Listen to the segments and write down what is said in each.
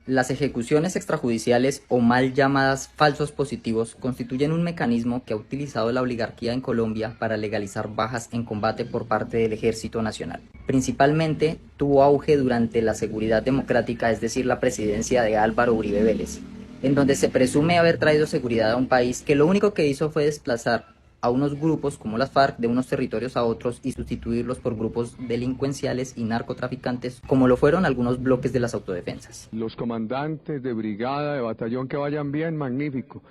Las ejecuciones extrajudiciales o mal llamadas falsos positivos constituyen un mecanismo que ha utilizado la oligarquía en Colombia para legalizar bajas en combate por parte del Ejército Nacional. Principalmente tuvo auge durante la Seguridad Democrática, es decir, la presidencia de Álvaro Uribe Vélez, en donde se presume haber traído seguridad a un país que lo único que hizo fue desplazar a unos grupos como las FARC de unos territorios a otros y sustituirlos por grupos delincuenciales y narcotraficantes, como lo fueron algunos bloques de las autodefensas. Los comandantes de brigada, de batallón que vayan bien, magnífico.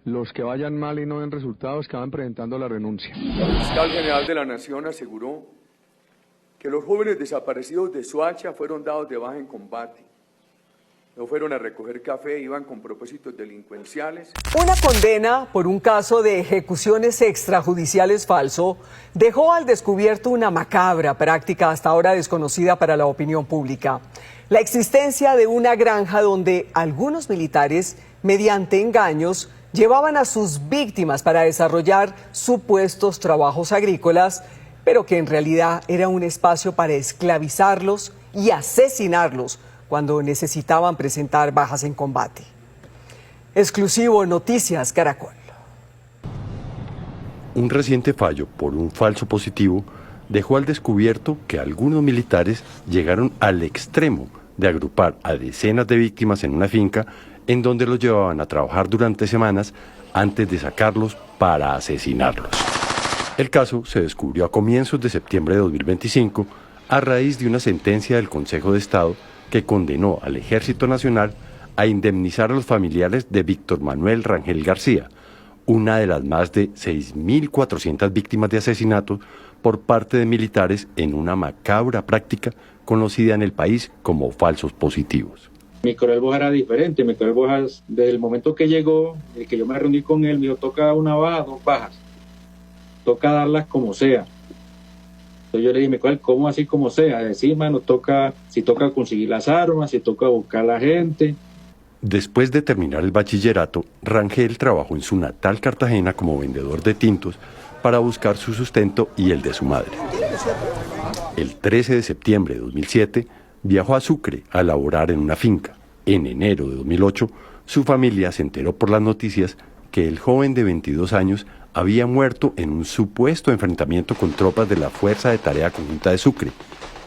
Los que vayan mal y no den resultados, que van presentando la renuncia. El fiscal general de la Nación aseguró que los jóvenes desaparecidos de Soacha fueron dados de baja en combate. No fueron a recoger café, iban con propósitos delincuenciales. Una condena por un caso de ejecuciones extrajudiciales falso dejó al descubierto una macabra práctica hasta ahora desconocida para la opinión pública. La existencia de una granja donde algunos militares, mediante engaños, llevaban a sus víctimas para desarrollar supuestos trabajos agrícolas, pero que en realidad era un espacio para esclavizarlos y asesinarlos cuando necesitaban presentar bajas en combate. Exclusivo Noticias Caracol. Un reciente fallo por un falso positivo dejó al descubierto que algunos militares llegaron al extremo de agrupar a decenas de víctimas en una finca en donde los llevaban a trabajar durante semanas antes de sacarlos para asesinarlos. El caso se descubrió a comienzos de septiembre de 2025 a raíz de una sentencia del Consejo de Estado que condenó al Ejército Nacional a indemnizar a los familiares de Víctor Manuel Rangel García, una de las más de 6.400 víctimas de asesinato por parte de militares en una macabra práctica conocida en el país como falsos positivos. Mi coronel Bojas era diferente. Mi coronel Bojas, desde el momento que llegó, que yo me reuní con él, me dijo, toca una baja, 2 bajas, toca darlas como sea. Yo le dije, ¿cómo así como sea? Encima nos toca, si toca conseguir las armas, si toca buscar a la gente. Después de terminar el bachillerato, Rangel trabajó en su natal Cartagena como vendedor de tintos para buscar su sustento y el de su madre. El 13 de septiembre de 2007 viajó a Sucre a laborar en una finca. En enero de 2008, su familia se enteró por las noticias que el joven de 22 años había muerto en un supuesto enfrentamiento con tropas de la Fuerza de Tarea Conjunta de Sucre,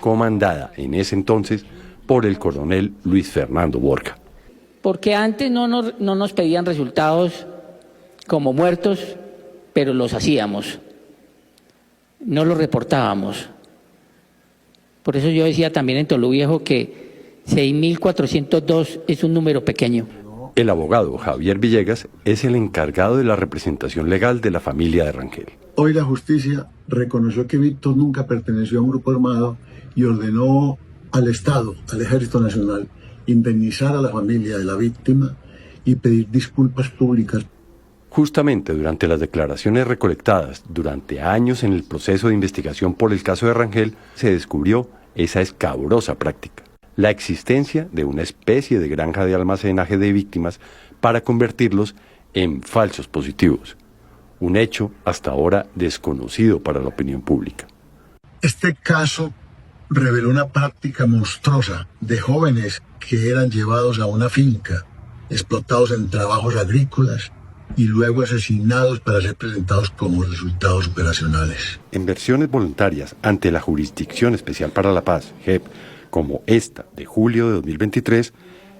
comandada en ese entonces por el coronel Luis Fernando Borja. Porque antes no nos pedían resultados como muertos, pero los hacíamos, no los reportábamos. Por eso yo decía también en Tolú Viejo que 6.402 es un número pequeño. El abogado Javier Villegas es el encargado de la representación legal de la familia de Rangel. Hoy la justicia reconoció que Víctor nunca perteneció a un grupo armado y ordenó al Estado, al Ejército Nacional, indemnizar a la familia de la víctima y pedir disculpas públicas. Justamente durante las declaraciones recolectadas durante años en el proceso de investigación por el caso de Rangel, se descubrió esa escabrosa práctica. La existencia de una especie de granja de almacenaje de víctimas para convertirlos en falsos positivos. Un hecho hasta ahora desconocido para la opinión pública. Este caso reveló una práctica monstruosa de jóvenes que eran llevados a una finca, explotados en trabajos agrícolas y luego asesinados para ser presentados como resultados operacionales. En versiones voluntarias ante la Jurisdicción Especial para la Paz, JEP, como esta de julio de 2023,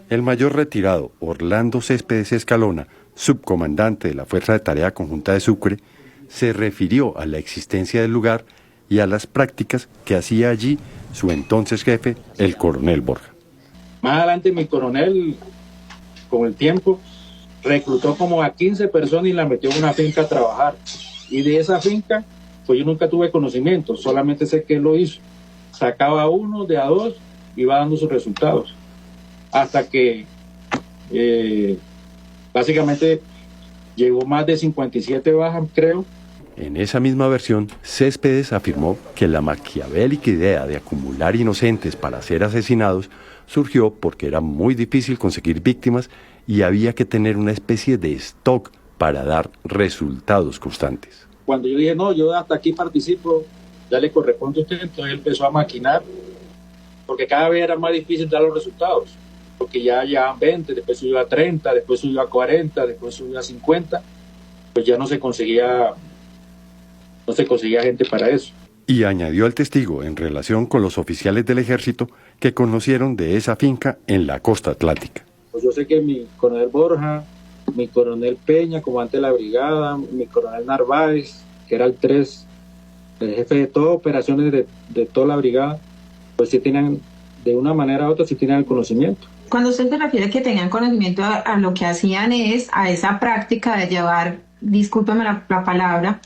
el mayor retirado Orlando Céspedes Escalona, subcomandante de la Fuerza de Tarea Conjunta de Sucre, se refirió a la existencia del lugar y a las prácticas que hacía allí su entonces jefe, el coronel Borja. Más adelante mi coronel, con el tiempo, reclutó como a 15 personas y la metió en una finca a trabajar. Y de esa finca, pues yo nunca tuve conocimiento, solamente sé que él lo hizo. Sacaba a uno, de a dos, iba dando sus resultados. Hasta que básicamente llegó más de 57 bajas, creo. En esa misma versión, Céspedes afirmó que la maquiavélica idea de acumular inocentes para ser asesinados surgió porque era muy difícil conseguir víctimas y había que tener una especie de stock para dar resultados constantes. Cuando yo dije, no, yo hasta aquí participo, ya le corresponde a usted, entonces él empezó a maquinar, porque cada vez era más difícil dar los resultados. porque ya llevaban 20, después subió a 30, después subió a 40, después subió a 50, pues ya no se conseguía gente para eso. Y añadió al testigo en relación con los oficiales del ejército que conocieron de esa finca en la costa atlántica. Pues yo sé que mi coronel Borja, mi coronel Peña, comandante de la brigada, mi coronel Narváez, que era el jefe de todas operaciones de toda la brigada, pues sí tenían, de una manera u otra, sí tenían el conocimiento. Cuando usted se refiere que tenían conocimiento a lo que hacían es a esa práctica de llevar, discúlpeme la palabra,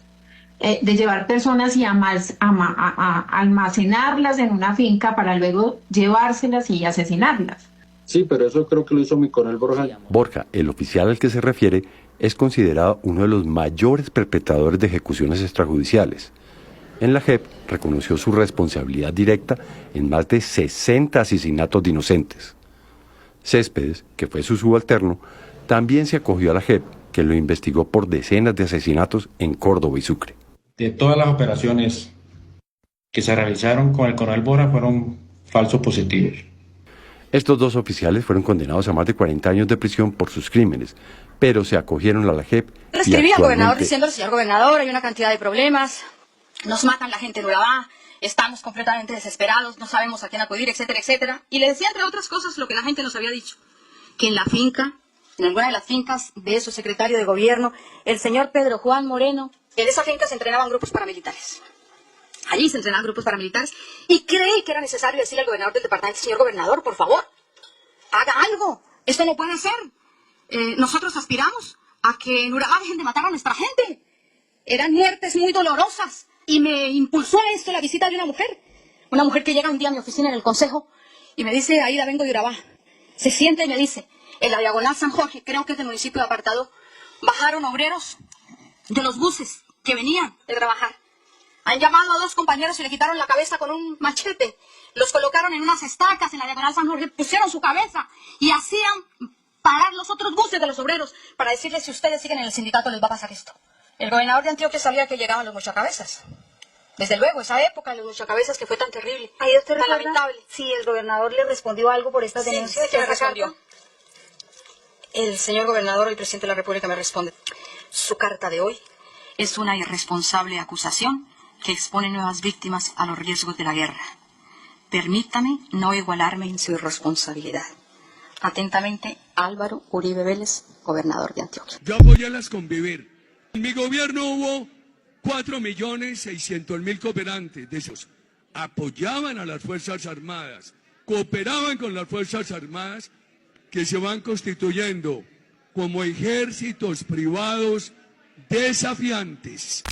de llevar personas y almacenarlas en una finca para luego llevárselas y asesinarlas. Sí, pero eso creo que lo hizo mi coronel Borja. Borja, el oficial al que se refiere, es considerado uno de los mayores perpetradores de ejecuciones extrajudiciales. En la JEP reconoció su responsabilidad directa en más de 60 asesinatos de inocentes. Céspedes, que fue su subalterno, también se acogió a la JEP, que lo investigó por decenas de asesinatos en Córdoba y Sucre. De todas las operaciones que se realizaron con el coronel Borja fueron falsos positivos. Estos dos oficiales fueron condenados a más de 40 años de prisión por sus crímenes, pero se acogieron a la JEP. Le escribí al gobernador diciendo: señor gobernador, hay una cantidad de problemas, nos matan la gente en Urabá, estamos completamente desesperados, no sabemos a quién acudir, etcétera, etcétera. Y le decía, entre otras cosas, lo que la gente nos había dicho, que en la finca, en alguna de las fincas de su secretario de gobierno, el señor Pedro Juan Moreno, en esa finca se entrenaban grupos paramilitares. Allí se entrenaban grupos paramilitares y creí que era necesario decirle al gobernador del departamento: señor gobernador, por favor, haga algo, esto no puede ser. Nosotros aspiramos a que en Urabá dejen de matar a nuestra gente. Eran muertes muy dolorosas y me impulsó a esto la visita de una mujer que llega un día a mi oficina en el consejo y me dice: Aida, vengo de Urabá. Se sienta y me dice: en la diagonal San Jorge, creo que es del municipio de Apartado, bajaron obreros de los buses que venían de trabajar. Han llamado a 2 compañeros y le quitaron la cabeza con un machete. Los colocaron en unas estacas en la diagonal San Jorge, pusieron su cabeza y hacían parar los otros buses de los obreros para decirles: si ustedes siguen en el sindicato les va a pasar esto. El gobernador de Antioquia sabía que llegaban los mochacabezas. Desde luego, esa época de los mochacabezas que fue tan terrible, tan lamentable. Sí, el gobernador le respondió algo por estas denuncias. Sí, me respondió. El señor gobernador, el presidente de la República, me responde: su carta de hoy es una irresponsable acusación que expone nuevas víctimas a los riesgos de la guerra. Permítame no igualarme en su irresponsabilidad. Atentamente, Álvaro Uribe Vélez, gobernador de Antioquia. Yo apoyé las Convivir. En mi gobierno hubo 4.600.000 cooperantes. De esos apoyaban a las Fuerzas Armadas, cooperaban con las Fuerzas Armadas, que se van constituyendo como ejércitos privados desafiantes.